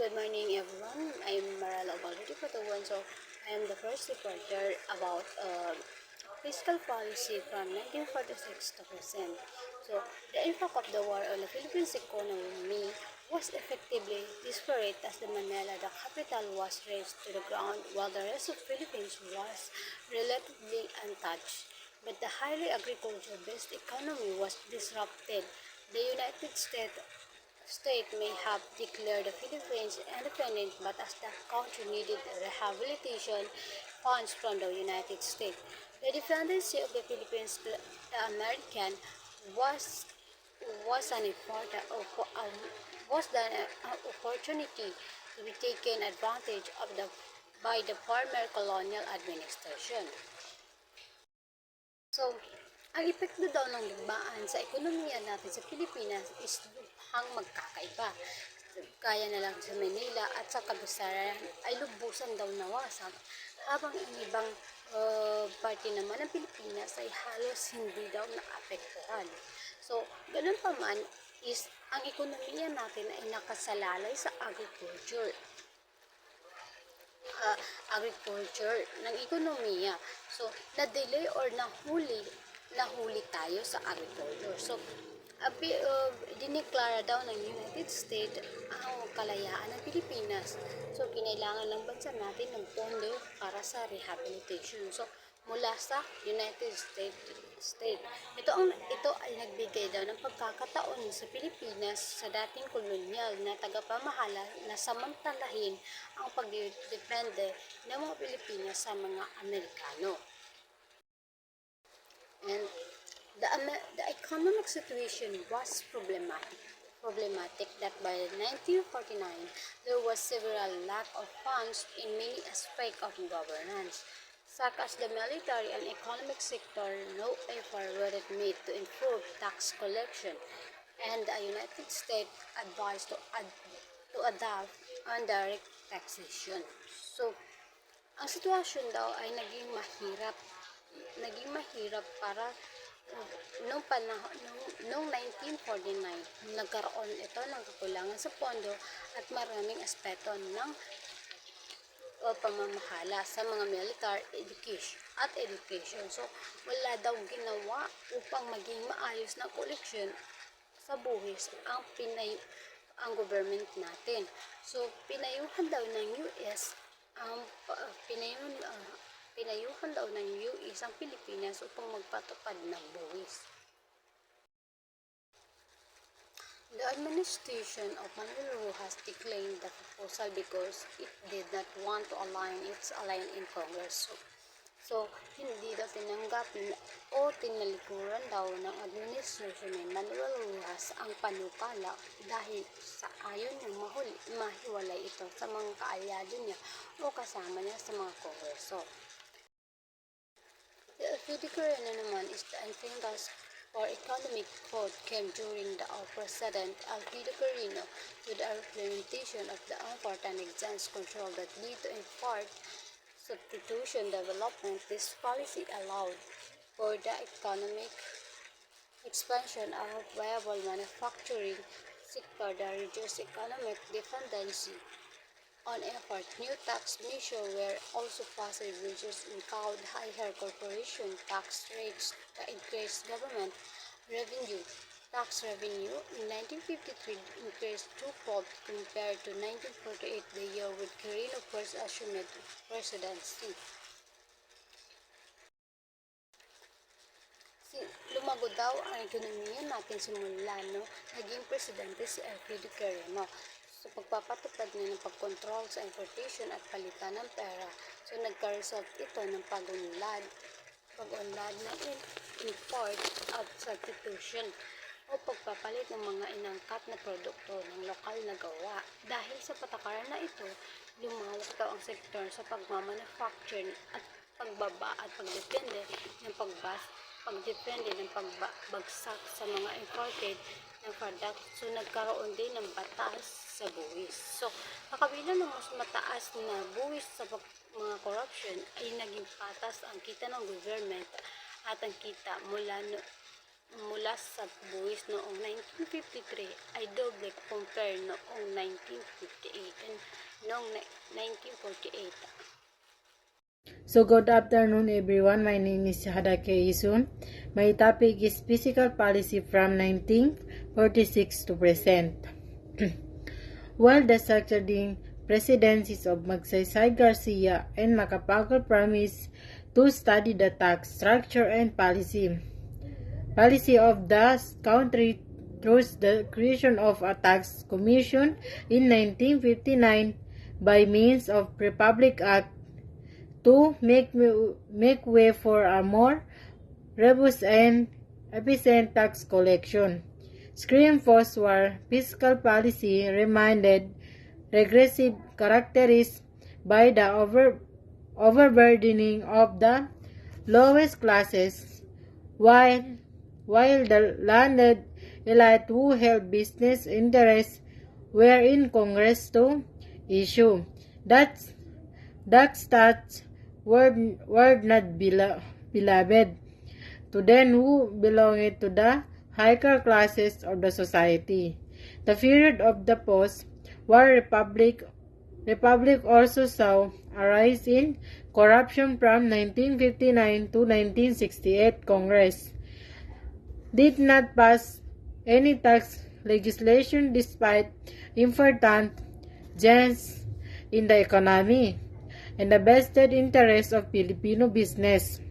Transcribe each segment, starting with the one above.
Good morning, everyone. I'm Marala Obaldi Patuan. So, I am the first reporter about fiscal policy from 1946 to present. So, the impact of the war on the Philippines economy was effectively disparate as the Manila, the capital, was razed to the ground while the rest of the Philippines was relatively untouched. But the highly agriculture-based economy was disrupted. The United States may have declared the Philippines independent, but as the country needed rehabilitation funds from the United States, the dependency of the Philippines to the American was was an important was an opportunity to be taken advantage of by the former colonial administration. So, ang epekto daw ng digmaan sa ekonomiya natin sa Pilipinas is lubhang magkakaiba. Kaya na lang sa Manila at sa kabusaran ay lubusan daw nawasak, habang ang ibang parte naman ng Pilipinas ay halos hindi daw naapektuhan. So, ganun pa man is ang ekonomiya natin ay nakasalalay sa agriculture ng ekonomiya. So, na-delay or nahuli tayo sa agriculture. So, dineklara daw ng United States ang kalayaan ng Pilipinas. So, kinailangan ng bansa natin ng pondo para sa rehabilitation. So, mula sa United States. Ito ay nagbigay daw ng pagkakataon sa Pilipinas sa dating kolonyal na tagapamahala na samantalahin ang pagdedepende ng mga Pilipinas sa mga Amerikano. And the economic situation was problematic that by 1949 there was several lack of funds in many aspects of governance, such as the military and economic sector. No effort were made to improve tax collection, and the United States advised to adopt indirect taxation. So, ang sitwasyon daw ay naging mahirap para noong panahon noong 1949 nagkaroon ito ng kakulangan sa pondo at maraming aspeto ng pamamahala sa mga military education. So, wala daw ginawa upang maging maayos na koleksyon sa buwis ang government natin. So, pinayuhan daw ng US ang Pilipinas upang magpatupad ng buwis. The administration of Manuel Rojas declined the proposal because it did not want to align in Congress. So, hindi daw tinanggap o tinalikuran daw ng administrasyon ni Manuel Rojas ang panukala dahil sa ayaw niyang mahiwalay ito sa mga kaalyado niya o kasama niya sa mga kongreso. The Elpidio Quirino naman is the infamous for economic quote came during the President Elpidio Quirino to the implementation of the important exempt control that lead to in part substitution development. This policy allowed for the economic expansion of viable manufacturing sector that reduced economic dependency on effort. New tax measures were also passed which included higher corporation tax rates to increase government revenue. Tax revenue in 1953 increased twofold compared to 1948, the year with Quirino first assumed presidency. Lumago daw ang ekonomiya natin simula naging presidente si Elpidio Quirino. So, pagpapatupad niya ng pagkontrol sa importation at palitan ng pera. So, nagka-result ito ng pag-unlad ng import at substitution o pagpapalit ng mga inangkat na produkto ng lokal na gawa. Dahil sa patakaran na ito, lumawak daw ang sektor sa pagmamanufacture at pagbaba at pagdepende ng pagbagsak sa mga imported ng product. So, nagkaroon din ng batas sa buwis. So, kakabila ng mas mataas na buwis sa mga corruption ay naging patas ang kita ng government at ang kita mula mula sa buwis noong 1953 ay doble compare noong 1958 and noong 1948. So good afternoon everyone, my name is Hadake Isun. My topic is Fiscal Policy from 1946 to present. While the succeeding presidencies of Magsaysay Garcia and Macapagal promised to study the tax structure and policy of the country through the creation of a tax commission in 1959 by means of Republic Act to make way for a more robust and efficient tax collection. Screen post-war fiscal policy remained regressive characterized by the overburdening of the lowest classes, while the landed elite who held business interests were in Congress to issue that stats were not beloved to them who belonged to the higher classes of the society. The period of the post-war republic also saw a rise in corruption from 1959 to 1968. Congress did not pass any tax legislation despite important gains in the economy and the vested interests of Filipino business.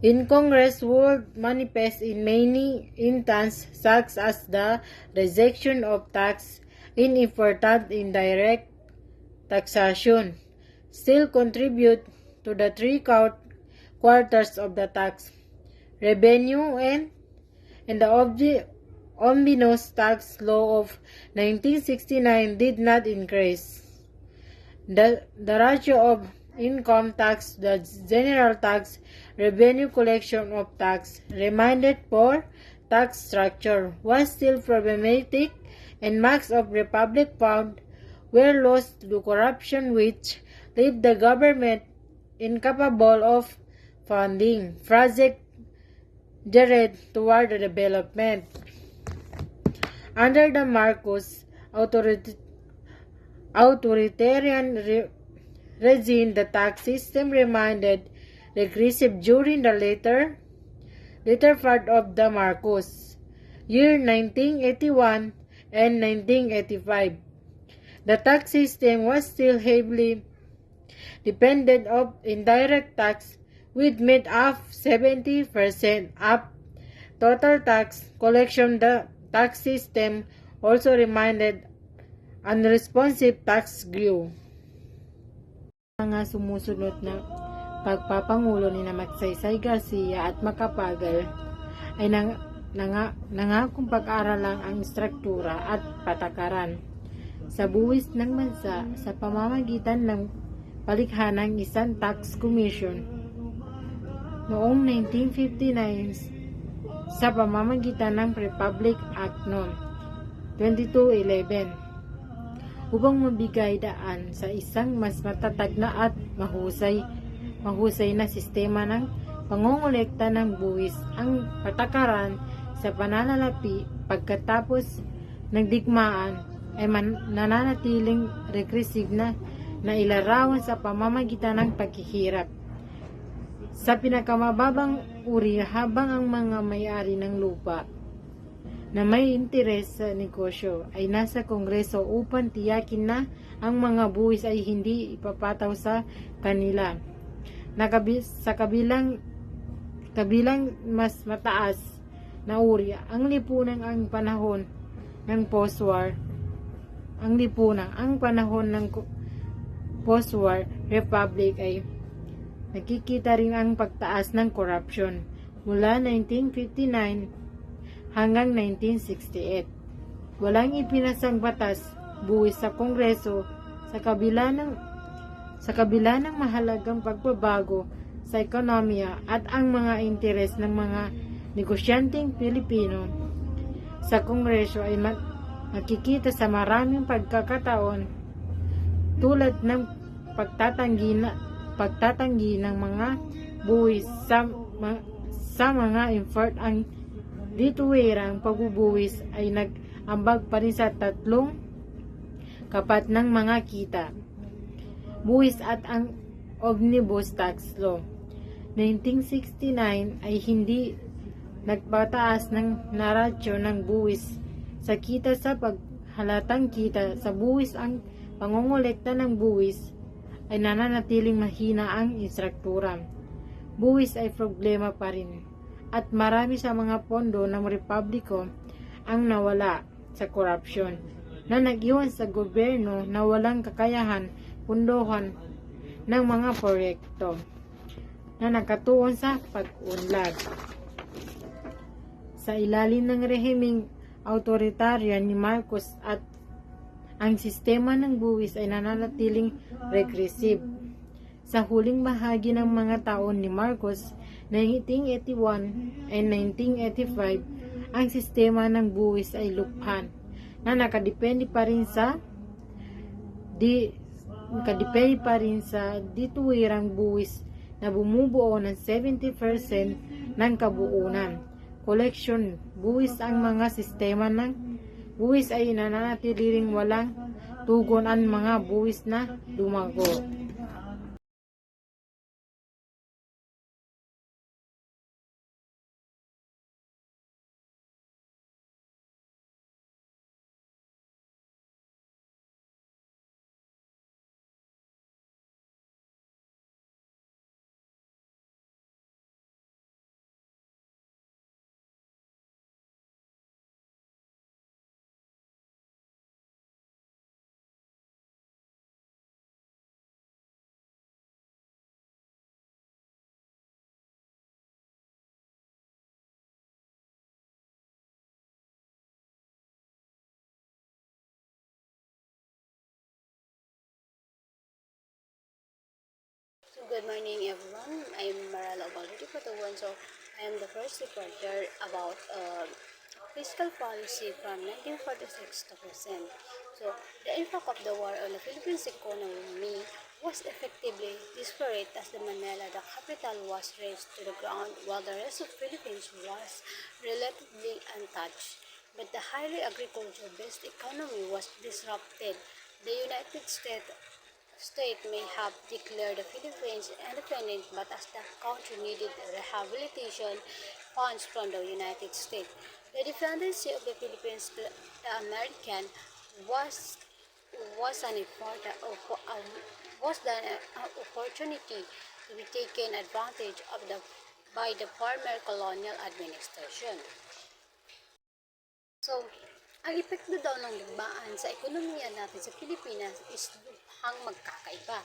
In Congress would manifest in many instances such as the rejection of tax in important indirect taxation, still contribute to the 3/4 of the tax revenue and the omnibus tax law of 1969 did not increase the ratio of income tax, the general tax revenue collection of tax remained for tax structure was still problematic, and marks of republic fund were lost to corruption, which left the government incapable of funding projects directed toward development. Under the Marcos authoritarian regime, the tax system remained regressive during the later part of the Marcos year 1981 and 1985. The tax system was still heavily dependent on indirect tax, with made up 70% of total tax collection. The tax system also remained unresponsive. Tax grew. Mga sumusunod na pagpapangulo ni Magsaysay Garcia at Macapagal ay nangakong pag-aralan ang struktura at patakaran sa buwis ng bansa sa pamamagitan ng palikhanang isang tax commission noong 1959 sa pamamagitan ng Republic Act No. 2211 upang mabigay daan sa isang mas matatag na at mahusay na sistema ng pangongolekta ng buwis. Ang patakaran sa pananalapi pagkatapos ng digmaan ay nananatiling regressive na ilarawan sa pamamagitan ng paghihirap sa pinakamababang uri, habang ang mga may-ari ng lupa na may interes sa negosyo ay nasa Kongreso upang tiyakin na ang mga buwis ay hindi ipapataw sa kanila. Sa kabilang mas mataas na uri, ang lipunan ang panahon ng post-war republic ay nakikita rin ang pagtaas ng corruption mula 1959 hanggang 1968. Walang ipinasang batas buwis sa Kongreso sa kabila ng mahalagang pagbabago sa ekonomiya at ang mga interes ng mga negosyanteng Pilipino. Sa Kongreso ay makikita sa maraming pagkakataon tulad ng pagtatanggi ng mga buwis sa mga import, ang dituwirang pagbubuwis ay nag-ambag pa rin sa tatlong kapat ng mga kita, buwis at ang Omnibus Tax Law. 1969 ay hindi nagpataas ng narasyo ng buwis sa kita sa paghalatang kita sa buwis. Ang pangongolekta ng buwis ay nananatiling mahina. Ang instruktura buwis ay problema pa rin at marami sa mga pondo ng republiko ang nawala sa korupsyon na nag-iwan sa gobyerno na walang kakayahan pundohan ng mga proyekto na nakatuon sa pag-unlad. Sa ilalim ng rehimeng autoritaryan ni Marcos at ang sistema ng buwis ay nananatiling regressive. Sa huling bahagi ng mga taon ni Marcos, 1981 and 1985, ang sistema ng buwis ay luphan na nakadepende pa rin sa dituwirang buwis na bumubuo ng 70% ng kabuuan. Koleksyon buwis. Ang mga sistema ng buwis ay nananatiling walang tugon ang mga buwis na lumago. So good morning everyone. I'm Marala Obaludi Patuan. So I am the first reporter about fiscal policy from 1946 to present. So the impact of the war on the Philippines economy was effectively disparate as the Manila, the capital, was razed to the ground while the rest of Philippines was relatively untouched. But the highly agriculture-based economy was disrupted. The United States may have declared the Philippines independent, but as the country needed rehabilitation funds from the United States, the dependency of the Philippines to the American was an important opportunity to be taken advantage of by the former colonial administration. So, ang epekto daw ng digmaan sa ekonomiya natin sa Pilipinas is lubhang magkakaiba.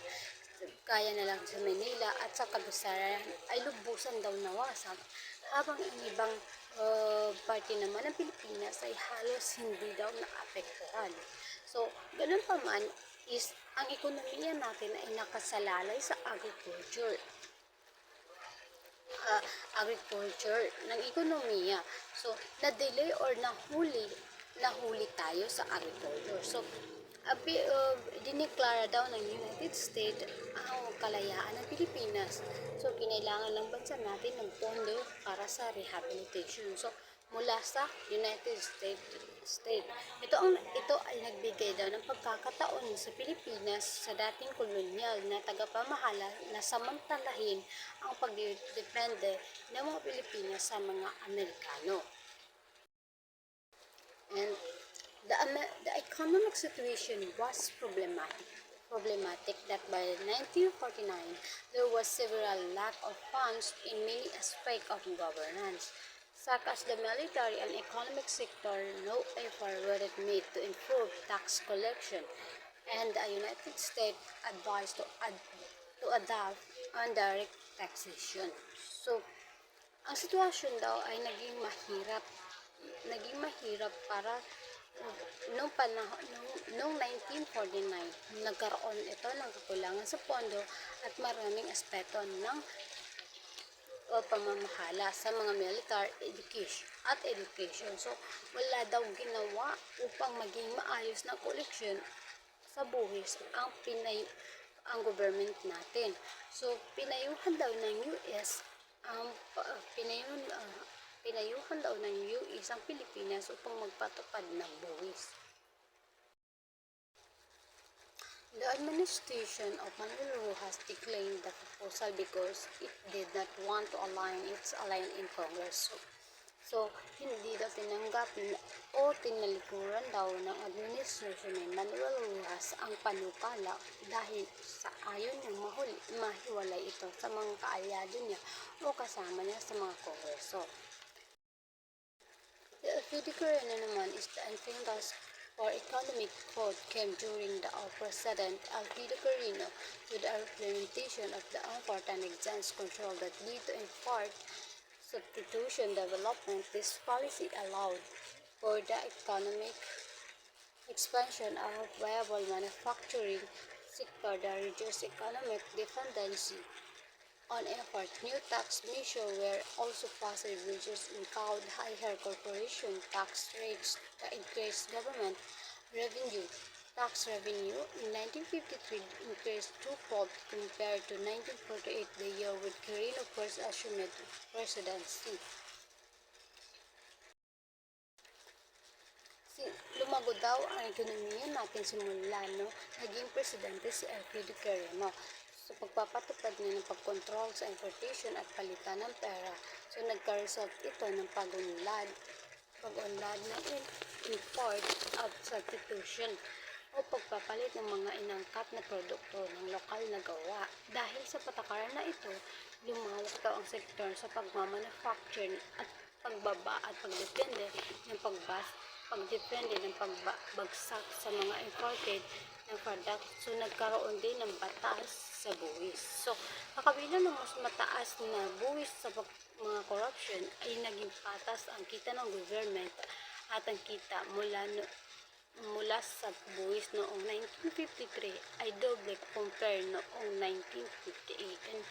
Kaya na lang sa Manila at sa kabusaran ay lubusan daw nawasak, habang ang ibang parte naman ng Pilipinas ay halos hindi daw naapektuhan. So, ganun pa man is ang ekonomiya natin ay nakasalalay sa agriculture ng ekonomiya. So, na-delay or nahuli tayo sa agriculture. So, dineklara daw ng United States ang kalayaan ng Pilipinas. So, kinailangan ng bansa natin ng pondo para sa rehabilitation. So, mula sa United States. Ito ay nagbigay daw ng pagkakataon sa Pilipinas sa dating kolonyal na tagapamahala na samantalahin ang pagdedepende ng mga Pilipinas sa mga Amerikano. And the economic situation was problematic that by 1949 there was several lack of funds in many aspects of governance, such as the military and economic sector. No effort were made to improve tax collection, and the United States advised to adopt indirect taxation. So, ang sitwasyon daw ay naging mahirap para noong 1949, nagkaroon ito ng kakulangan sa pondo at maraming aspeto ng pamamahala sa mga military education. So, wala daw ginawa upang maging maayos na koleksyon sa buwis ang government natin. So, pinayuhan daw ng US Pinayuhan daw ng US ang Pilipinas upang magpatupad ng buwis. The administration of Manuel Rojas declined the proposal because it did not want to align in Congress. So, hindi daw tinanggap o tinalikuran daw ng administrasyon ni Manuel Rojas ang panukala dahil sa ayaw niyang mahiwalay ito sa mga kaalyado niya o kasama niya sa mga kongreso. The LPD Corona naman is the infamous for economic quote came during the President Alfredo Corino to the implementation of the important exams control that lead to in part substitution development. This policy allowed for the economic expansion of viable manufacturing sector that reduced economic dependency on effort. New tax measures were also passed which include higher corporation tax rates to increase government revenue. Tax revenue in 1953 increased twofold compared to 1948, the year with Quirino first assumed presidency. Lumago daw ang ekonomiya natin simula naging presidente si Alfredo Quirino. So, pagpapatupad niya ng pagkontrol sa importation at palitan ng pera. So, nagka-result ito ng pag-unlad ng import at substitution o pagpapalit ng mga inangkat na produkto ng lokal na gawa. Dahil sa patakaran na ito, lumawak daw ang sektor sa pagmamanufacture at pagbaba at pagdepende ng pagbagsak sa mga imported ng product. So, nagkaroon din ng batas sa buwis. So, kakabila ng mas mataas na buwis sa mga corruption ay naging patas ang kita ng government at ang kita mula sa buwis noong 1953 ay doble compare noong 1958 and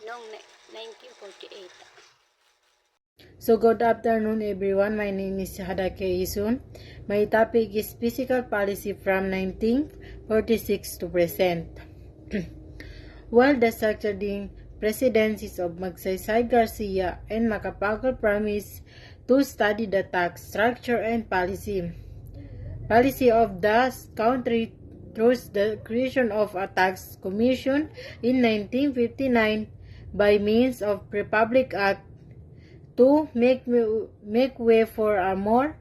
noong 1948. So good afternoon everyone, my name is Hadake Isun. My topic is Fiscal Policy from 1946 to present. While the succeeding presidencies of Magsaysay Garcia and Macapagal promised to study the tax structure and policy of the country through the creation of a tax commission in 1959 by means of Republic Act to make way for a more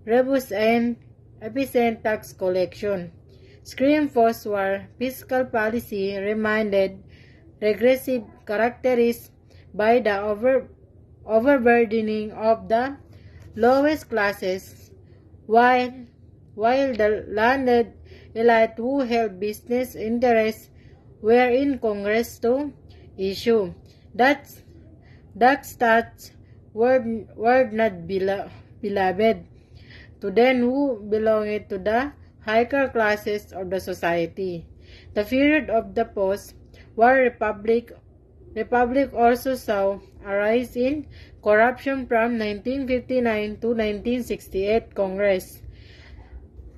robust and efficient tax collection. Screen post-war fiscal policy remained regressive characterized by the overburdening of the lowest classes, while the landed elite who held business interests were in Congress to issue that stats were not beloved to them who belonged to the higher classes of the society. The period of the post-war republic also saw a rise in corruption from 1959 to 1968. Congress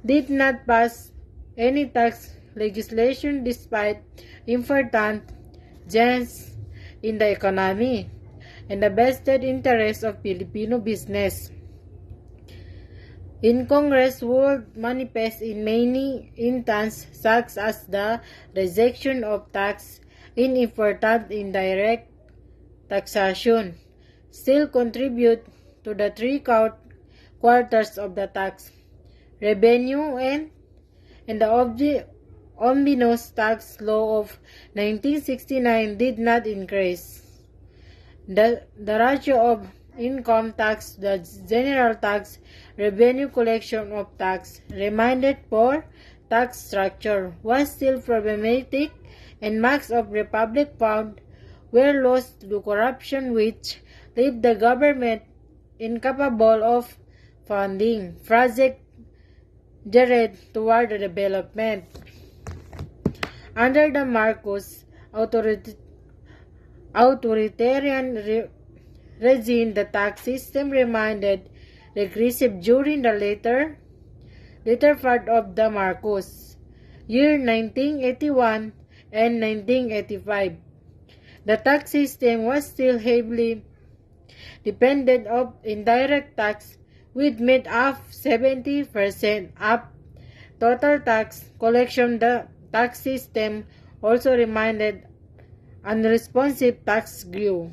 did not pass any tax legislation despite important gains in the economy and the vested interests of Filipino business. In Congress would manifest in many instances such as the rejection of tax in important indirect taxation, still contribute to the 3/4 of the tax revenue and the omnibus tax law of 1969 did not increase the ratio of income tax to the general tax revenue collection of tax remanded for tax structure was still problematic, and marks of republic fund were lost to corruption, which left the government incapable of funding projects directed toward the development. Under the Marcos authoritarian regime, the tax system remained regressive during the later part of the Marcos year 1981 and 1985. The tax system was still heavily dependent of indirect tax, with made up 70% of total tax collection. The tax system also remained unresponsive. Tax grew